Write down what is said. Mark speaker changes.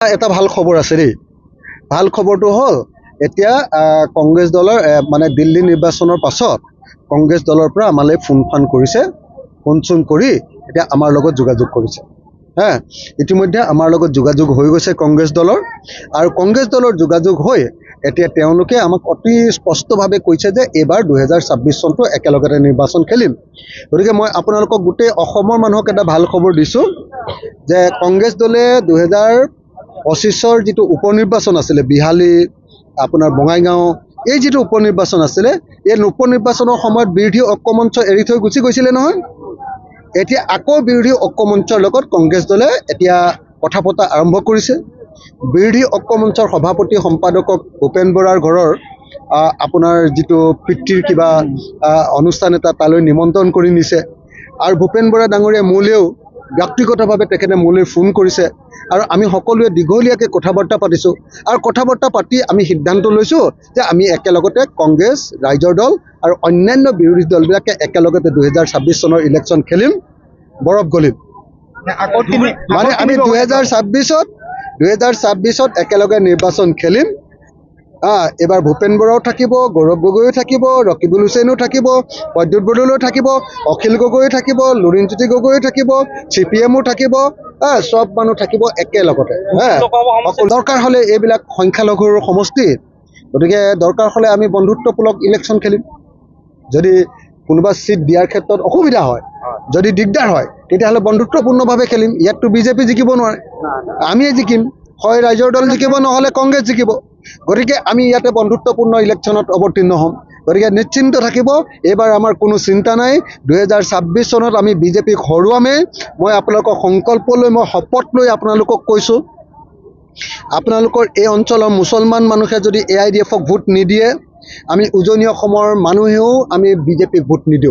Speaker 1: এটা ভাল খবৰ আছে দেই। ভাল খবৰটো হ'ল এতিয়া কংগ্ৰেছ দলৰ মানে দিল্লী নিৰ্বাচনৰ পাছত কংগ্ৰেছ দলৰ পৰা আমালৈ ফোন কৰিছে, ফোন কৰি এতিয়া আমাৰ লগত যোগাযোগ কৰিছে। ইতিমধ্যে আমাৰ লগত যোগাযোগ হৈ গৈছে কংগ্ৰেছ দলৰ, আৰু কংগ্ৰেছ দলৰ যোগাযোগ হৈ এতিয়া তেওঁলোকে আমাক অতি স্পষ্টভাৱে কৈছে যে এইবাৰ 2026 চনটো একেলগতে নিৰ্বাচন খেলিম। গতিকে মই আপোনালোকক গোটেই অসমৰ মানুহক এটা ভাল খবৰ দিছোঁ যে কংগ্ৰেছ দলে 2025 যিটো উপনিৰ্বাচন আছিলে, বিহালী আপোনাৰ বঙাইগাঁও, এই যিটো উপনিৰ্বাচন আছিলে, এই উপনিৰ্বাচনৰ সময়ত বিৰোধী ঐক্যমঞ্চ এৰি থৈ গুচি গৈছিলে নহয়। এতিয়া আকৌ বিৰোধী ঐক্যমঞ্চৰ লগত কংগ্ৰেছ দলে এতিয়া কথা পতা আৰম্ভ কৰিছে। বিৰোধী ঐক্যমঞ্চৰ সভাপতি সম্পাদকক ভূপেন বৰাৰ ঘৰৰ আপোনাৰ যিটো পিতৃৰ কিবা অনুষ্ঠান এটা তালৈ নিমন্ত্ৰণ কৰি নিছে, আৰু ভূপেন বৰা ডাঙৰীয়া মোলৈও ব্যক্তিগতভাৱে তেখেতে মোলৈ ফোন কৰিছে, আৰু আমি সকলোৱে দীঘলীয়াকৈ কথা বাৰ্তা পাতিছোঁ, আৰু কথা বাৰ্তা পাতি আমি সিদ্ধান্ত লৈছোঁ যে আমি একেলগতে কংগ্ৰেছ, ৰাইজৰ দল আৰু অন্যান্য বিৰোধী দলবিলাকে একেলগতে 2026 চনৰ ইলেকশ্যন খেলিম, বৰফ গলিম। মানে আমি 2026ত একেলগে নিৰ্বাচন খেলিম। এইবাৰ ভূপেন বৰাও থাকিব, গৌৰৱ গগৈও থাকিব, ৰকিবুল হুছেইনো থাকিব, প্ৰদ্যুৎ বৰদলৈও থাকিব, অখিল গগৈও থাকিব, লুৰিণজ্যোতি গগৈও থাকিব, CPMও থাকিব, চব মানুহ থাকিব একেলগতে। দৰকাৰ হ'লে এইবিলাক সংখ্যালঘুৰ সমষ্টি, গতিকে দৰকাৰ হ'লে আমি বন্ধুত্বমূলক ইলেকশ্যন খেলিম। যদি কোনোবা ছিট দিয়াৰ ক্ষেত্ৰত অসুবিধা হয়, যদি দিগদাৰ হয়, তেতিয়াহ'লে বন্ধুত্বপূৰ্ণভাৱে খেলিম। ইয়াততো বিজেপি জিকিব নোৱাৰে, আমিয়ে জিকিম। হয় ৰাইজৰ দল জিকিব, নহ'লে কংগ্ৰেছ জিকিব। গতিকে আমি ইয়াতে বন্ধুত্বপূৰ্ণ ইলেকশ্যনত অৱতীৰ্ণ হ'ম। গতিকে নিশ্চিন্ত থাকিব, এইবাৰ আমাৰ কোনো চিন্তা নাই। 2026 চনত আমি বিজেপিক হৰুৱামেই। মই আপোনালোকক সংকল্প লৈ, মই শপত লৈ আপোনালোকক কৈছোঁ, আপোনালোকৰ এই অঞ্চলৰ মুছলমান মানুহে যদি AIDFক ভোট নিদিয়ে, আমি উজনি অসমৰ মানুহেও আমি বিজেপিক ভোট নিদিওঁ।